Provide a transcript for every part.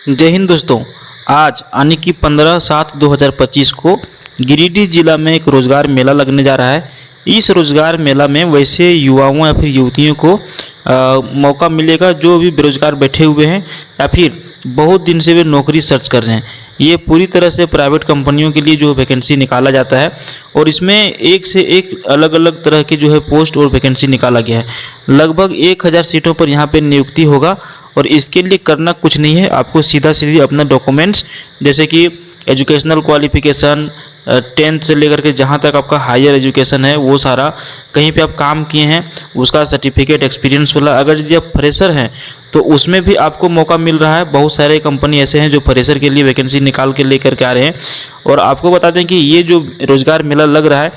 जय हिंद दोस्तों। आज यानी कि 15/7/2025 को गिरिडीह जिला में एक रोज़गार मेला लगने जा रहा है। इस रोज़गार मेला में वैसे युवाओं या फिर युवतियों को मौका मिलेगा जो भी बेरोजगार बैठे हुए हैं या फिर बहुत दिन से वे नौकरी सर्च कर रहे हैं। ये पूरी तरह से प्राइवेट कंपनियों के लिए जो वैकेंसी निकाला जाता है और इसमें एक से एक अलग अलग तरह के जो है पोस्ट और वैकेंसी निकाला गया है। लगभग 1000 सीटों पर यहाँ पे नियुक्ति होगा और इसके लिए करना कुछ नहीं है, आपको सीधा सीधी अपना डॉक्यूमेंट्स जैसे कि एजुकेशनल क्वालिफिकेशन 10th से लेकर के जहाँ तक आपका हायर एजुकेशन है वो सारा, कहीं पे आप काम किए हैं उसका सर्टिफिकेट, एक्सपीरियंस वाला। अगर यदि आप फ्रेशर हैं तो उसमें भी आपको मौका मिल रहा है। बहुत सारे कंपनी ऐसे हैं जो फ्रेशर के लिए वैकेंसी निकाल के लेकर के आ रहे हैं। और आपको बता दें कि ये जो रोज़गार मेला लग रहा है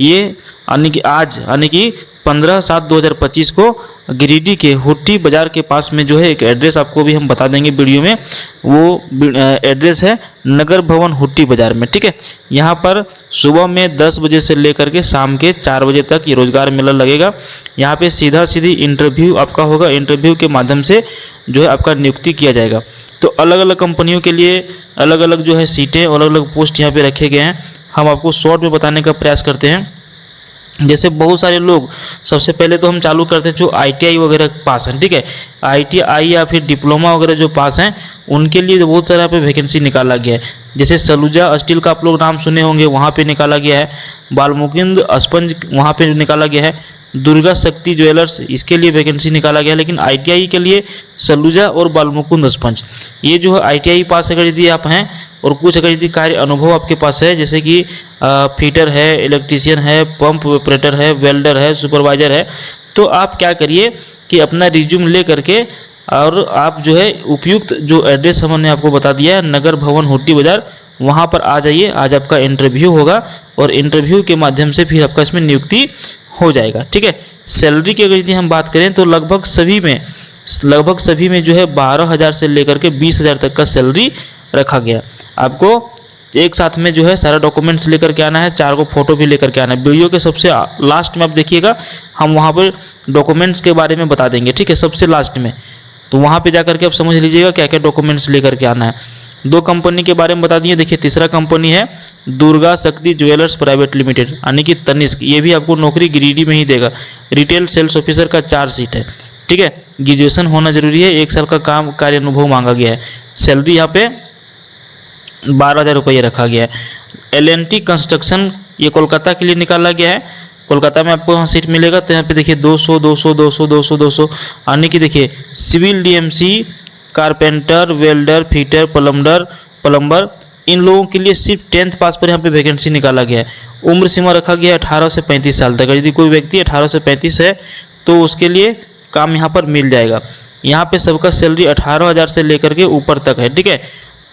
ये यानी कि आज यानी कि 15/7/2025 को गिरिडीह के हुट्टी बाज़ार के पास में जो है एक एड्रेस आपको भी हम बता देंगे वीडियो में। वो एड्रेस है नगर भवन हुट्टी बाज़ार में, ठीक है। यहाँ पर सुबह में 10 बजे से लेकर के शाम के 4 बजे तक ये रोज़गार मेला लगेगा। यहाँ पे सीधा सीधी इंटरव्यू आपका होगा। इंटरव्यू के माध्यम से जो है आपका नियुक्ति किया जाएगा। तो अलग अलग कंपनियों के लिए अलग अलग जो है सीटें और अलग अलग पोस्ट यहाँ पे रखे गए हैं। हम आपको शॉर्ट में बताने का प्रयास करते हैं। जैसे बहुत सारे लोग, सबसे पहले तो हम चालू करते हैं जो ITI वगैरह पास हैं, ठीक है। ITI या फिर डिप्लोमा वगैरह जो पास हैं उनके लिए बहुत सारा पे वैकेंसी निकाला गया है। जैसे सलूजा स्टील का आप लोग नाम सुने होंगे, वहाँ पे निकाला गया है। बालमुकुंद स्पंज वहाँ पे निकाला गया है। दुर्गा शक्ति ज्वेलर्स इसके लिए वैकेंसी निकाला गया है। लेकिन ITI के लिए सलूजा और बालमुकुंद स्पंज, ये जो है ITI पास अगर यदि आप हैं और कुछ अगर यदि कार्य अनुभव आपके पास है जैसे कि फिटर है, इलेक्ट्रीशियन है, पंप ऑपरेटर है, वेल्डर है, सुपरवाइजर है, तो आप क्या करिए कि अपना रिज्यूम ले करके और आप जो है उपयुक्त जो एड्रेस हमने आपको बता दिया है नगर भवन हुट्टी बाज़ार, वहाँ पर आ जाइए। आज आपका इंटरव्यू होगा और इंटरव्यू के माध्यम से फिर आपका इसमें नियुक्ति हो जाएगा, ठीक है। सैलरी की अगर यदि हम बात करें तो लगभग सभी में जो है 12,000 से लेकर के 20,000 तक का सैलरी रखा गया। आपको एक साथ में जो है सारा डॉक्यूमेंट्स लेकर के आना है, 4 को फोटो भी लेकर के आना है। वीडियो के सबसे लास्ट में आप देखिएगा, हम वहाँ पर डॉक्यूमेंट्स के बारे में बता देंगे, ठीक है, सबसे लास्ट में। तो वहाँ पे जा करके आप समझ लीजिएगा क्या क्या डॉक्यूमेंट्स लेकर के आना है। 2 कंपनी के बारे में बता दिए। देखिए तीसरा कंपनी है दुर्गा शक्ति ज्वेलर्स प्राइवेट लिमिटेड यानी कि तनिष्क। ये भी आपको नौकरी गिरिडीह में ही देगा। रिटेल सेल्स ऑफिसर का 4 सीट है, ठीक है। ग्रेजुएशन होना जरूरी है, 1 साल का काम कार्य अनुभव मांगा गया है। सैलरी यहाँ पे 12,000 रुपये रखा गया है। L&T कंस्ट्रक्शन ये कोलकाता के लिए निकाला गया है। कोलकाता में आपको यहाँ सीट मिलेगा। तो यहाँ पे देखिए 200 200 200 200 200 यानी कि देखिए civil DMC, carpenter, welder, fitter, plumber इन लोगों के लिए सिर्फ 10th पास पर यहाँ पे वैकेंसी निकाला गया है। उम्र सीमा रखा गया है 18 से 35 साल तक। यदि कोई व्यक्ति 18 से 35 है तो उसके लिए काम यहाँ पर मिल जाएगा। यहाँ पे सबका सैलरी 18,000 से लेकर के ऊपर तक है, ठीक है।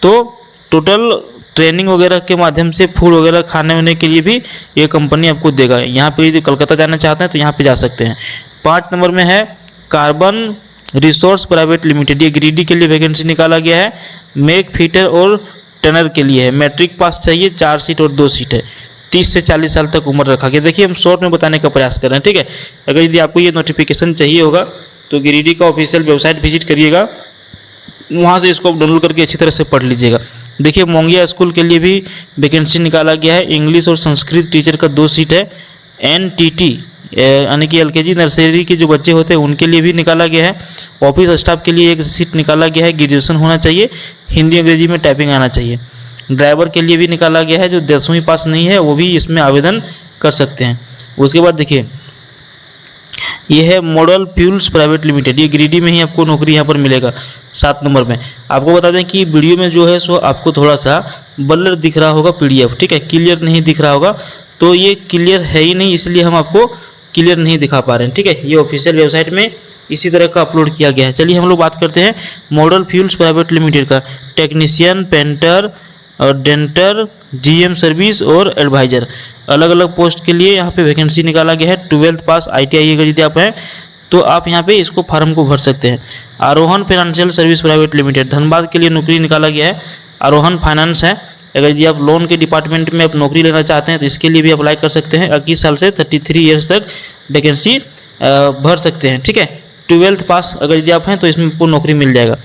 तो टोटल ट्रेनिंग वगैरह के माध्यम से फूड वगैरह खाने होने के लिए भी ये कंपनी आपको देगा। यहाँ पे यदि कलकत्ता जाना चाहते हैं तो यहाँ पे जा सकते हैं। 5 नंबर में है कार्बन रिसोर्स प्राइवेट लिमिटेड। ये गिरिडीह के लिए वैकेंसी निकाला गया है। मेक फिटर और टनर के लिए है। मैट्रिक पास चाहिए, 4 सीट और 2 सीट है। 30 से 40 साल तक उम्र रखा गया। देखिए हम शॉर्ट में बताने का प्रयास कर रहे हैं, ठीक है। अगर यदि आपको ये नोटिफिकेशन चाहिए होगा तो गिरिडीह का ऑफिशियल वेबसाइट विजिट करिएगा, वहाँ से इसको डाउनलोड करके अच्छी तरह से पढ़ लीजिएगा। देखिए मोंगिया स्कूल के लिए भी वैकेंसी निकाला गया है। इंग्लिश और संस्कृत टीचर का 2 सीट है। NTT यानी कि LKG नर्सरी के जो बच्चे होते हैं उनके लिए भी निकाला गया है। ऑफिस स्टाफ के लिए 1 सीट निकाला गया है। ग्रेजुएशन होना चाहिए, हिंदी अंग्रेजी में टाइपिंग आना चाहिए। ड्राइवर के लिए भी निकाला गया है। जो 10वीं पास नहीं है वो भी इसमें आवेदन कर सकते हैं। उसके बाद देखिए ये है मॉडल फ्यूल्स प्राइवेट लिमिटेड। ये गिरिडीह में ही आपको नौकरी यहाँ पर मिलेगा। 7 नंबर में आपको बता दें कि वीडियो में जो है सो आपको थोड़ा सा ब्लर दिख रहा होगा PDF, ठीक है, क्लियर नहीं दिख रहा होगा। तो ये क्लियर है ही नहीं, इसलिए हम आपको क्लियर नहीं दिखा पा रहे हैं, ठीक है। ये ऑफिशियल वेबसाइट में इसी तरह का अपलोड किया गया है। चलिए हम लोग बात करते हैं मॉडल फ्यूल्स प्राइवेट लिमिटेड का। टेक्नीशियन, पेंटर और डेंटर, GM सर्विस और एडवाइजर, अलग अलग पोस्ट के लिए यहाँ पे वैकेंसी निकाला गया है। 12th पास ITI अगर यदि आप हैं तो आप यहाँ पे इसको फार्म को भर सकते हैं। Aarohan financial service private limited Dhanbad के लिए नौकरी निकाला गया है। आरोहन फाइनेंस है। अगर यदि आप लोन के डिपार्टमेंट में आप नौकरी लेना चाहते हैं तो इसके लिए भी अप्लाई कर सकते हैं। 21 साल से 33 ईयर्स तक वैकेंसी भर सकते हैं, ठीक है। 12th पास अगर यदि आप हैं तो इसमें आपको नौकरी मिल जाएगा।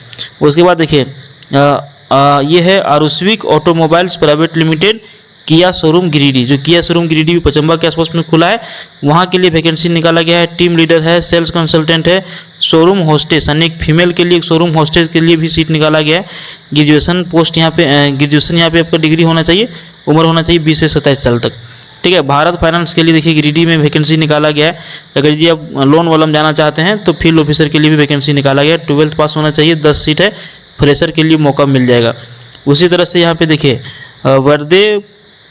उसके बाद देखिए ये है आरुस्विक ऑटोमोबाइल्स प्राइवेट लिमिटेड किया शोरूम गिरिडीह। जो किया शोरूम गिरिडीह पचम्बा के आसपास में खुला है, वहाँ के लिए वैकेंसी निकाला गया है। टीम लीडर है, सेल्स कंसल्टेंट है, शोरूम होस्टेस यानी एक फीमेल के लिए एक शोरूम होस्टेस के लिए भी सीट निकाला गया है। ग्रेजुएशन पोस्ट यहाँ पे ग्रेजुएशन यहाँ पे आपका डिग्री होना चाहिए, उम्र होना चाहिए 20 से 27 साल तक। ठीक है। भारत फाइनेंस के लिए देखिए गिरिडीह में वैकेंसी निकाला गया है। अगर यदि आप लोन वाला में जाना चाहते हैं तो फील्ड ऑफिसर के लिए भी वैकेंसी निकाला गया है। 12th पास होना चाहिए, 10 सीट है, फ्रेशर के लिए मौका मिल जाएगा। उसी तरह से यहाँ पे देखिए वर्दे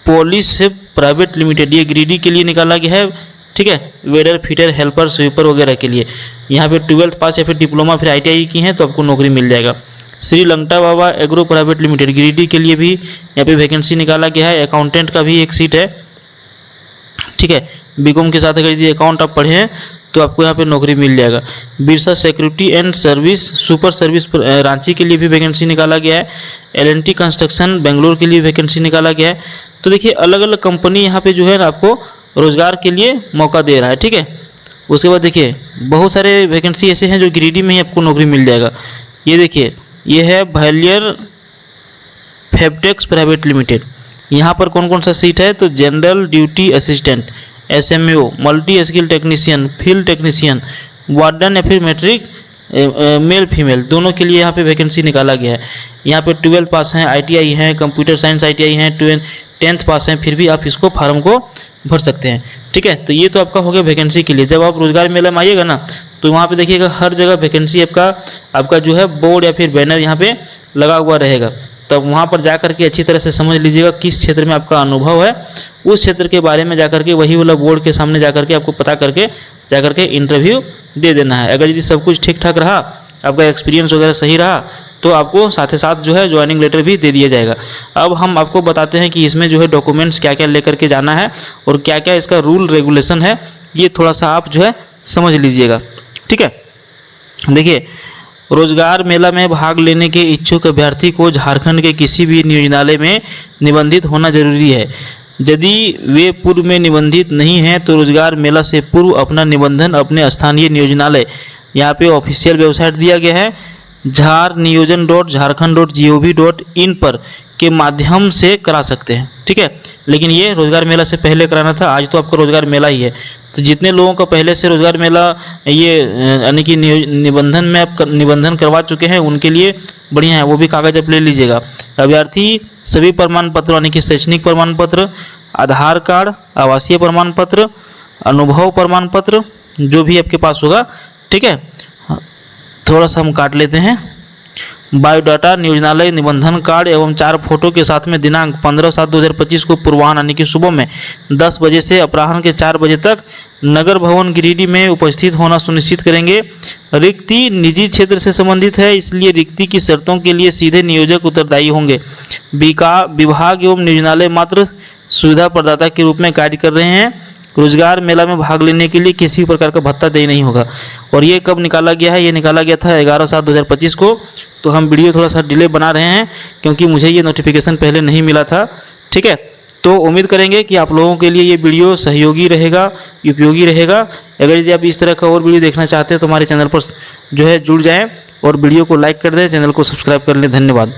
पॉलिश प्राइवेट लिमिटेड, ये गिरिडीह के लिए निकाला गया है। ठीक है। वेडर, फिटर, हेल्पर, स्वीपर वगैरह के लिए यहाँ पे 12th पास या फिर डिप्लोमा फिर ITI की हैं तो आपको नौकरी मिल जाएगा। श्री लंगटा बाबा एग्रो प्राइवेट लिमिटेड गिरिडीह के लिए भी यहाँ पे वैकेंसी निकाला गया है। अकाउंटेंट का भी एक सीट है। ठीक है। बीकॉम के साथ अगर यदि अकाउंट आप पढ़े हैं तो आपको यहाँ पे नौकरी मिल जाएगा। Birsa security and service super service Ranchi के लिए भी वैकेंसी निकाला गया है। L&T कंस्ट्रक्शन बेंगलोर के लिए वैकेंसी निकाला गया है। तो देखिए अलग अलग कंपनी यहाँ पे जो है ना आपको रोजगार के लिए मौका दे रहा है। ठीक है। उसके बाद देखिए बहुत सारे वैकेंसी ऐसे हैं जो गिरिडीह में ही आपको नौकरी मिल जाएगा। ये देखिए ये है वैलियर फेबटेक्स प्राइवेट लिमिटेड। यहाँ पर कौन कौन सा सीट है तो general duty assistant, SMO, multi skill technician, field technician, warden या फिर मैट्रिक मेल फीमेल दोनों के लिए यहाँ पे वैकेंसी निकाला गया है। यहाँ पे 12th पास हैं, ITI हैं, कंप्यूटर साइंस ITI हैं, 10th पास हैं, फिर भी आप इसको फार्म को भर सकते हैं। ठीक है। तो ये तो आपका हो गया वैकेंसी के लिए। जब आप रोजगार मेला में आइएगा ना तो वहाँ पे देखिएगा हर जगह वैकेंसी आपका जो है बोर्ड या फिर बैनर यहाँ पे लगा हुआ रहेगा। तब वहाँ पर जा करके अच्छी तरह से समझ लीजिएगा किस क्षेत्र में आपका अनुभव है, उस क्षेत्र के बारे में जा करके वही वाला बोर्ड के सामने जा करके आपको पता करके जा करके इंटरव्यू दे देना है। अगर यदि सब कुछ ठीक ठाक रहा, आपका एक्सपीरियंस वगैरह सही रहा तो आपको साथ ही साथ जो है ज्वाइनिंग लेटर भी दे दिया जाएगा। अब हम आपको बताते हैं कि इसमें जो है डॉक्यूमेंट्स क्या क्या लेकर के जाना है और क्या क्या इसका रूल रेगुलेशन है, ये थोड़ा सा आप जो है समझ लीजिएगा। ठीक है। देखिए रोजगार मेला में भाग लेने के इच्छुक अभ्यर्थी को झारखंड के किसी भी नियोजनालय में निबंधित होना जरूरी है। यदि वे पूर्व में निबंधित नहीं हैं तो रोजगार मेला से पूर्व अपना निबंधन अपने स्थानीय नियोजनालय, यहाँ पे ऑफिशियल वेबसाइट दिया गया है झारनियोजन.झारखंड.gov.in पर के माध्यम से करा सकते हैं। ठीक है। लेकिन ये रोजगार मेला से पहले कराना था, आज तो आपका रोजगार मेला ही है। तो जितने लोगों का पहले से रोजगार मेला ये यानी कि निबंधन में आप निबंधन करवा चुके हैं उनके लिए बढ़िया है, वो भी कागज आप ले लीजिएगा। अभ्यर्थी सभी प्रमाण पत्र यानी कि शैक्षणिक प्रमाण पत्र, आधार कार्ड, आवासीय प्रमाण पत्र, अनुभव प्रमाण पत्र जो भी आपके पास होगा। ठीक है। थोड़ा सा हम काट लेते हैं। बायोडाटा, नियोजनालय निबंधन कार्ड एवं 4 फोटो के साथ में दिनांक 15/7/2025 को पूर्वाह्न यानी कि सुबह में 10 बजे से अपराह्न के 4 बजे तक नगर भवन गिरिडीह में उपस्थित होना सुनिश्चित करेंगे। रिक्ति निजी क्षेत्र से संबंधित है, इसलिए रिक्ति की शर्तों के लिए सीधे नियोजक उत्तरदायी होंगे। विभाग एवं नियोजनालय मात्र सुविधा प्रदाता के रूप में कार्य कर रहे हैं। रोजगार मेला में भाग लेने के लिए किसी प्रकार का भत्ता देय नहीं होगा। और ये कब निकाला गया है? ये निकाला गया था 11/7/2025 को। तो हम वीडियो थोड़ा सा डिले बना रहे हैं क्योंकि मुझे ये नोटिफिकेशन पहले नहीं मिला था। ठीक है। तो उम्मीद करेंगे कि आप लोगों के लिए ये वीडियो सहयोगी रहेगा, उपयोगी रहेगा। अगर यदि आप इस तरह का और वीडियो देखना चाहते हैं तो हमारे चैनल पर जो है जुड़ जाएँ और वीडियो को लाइक कर दें, चैनल को सब्सक्राइब कर लें। धन्यवाद।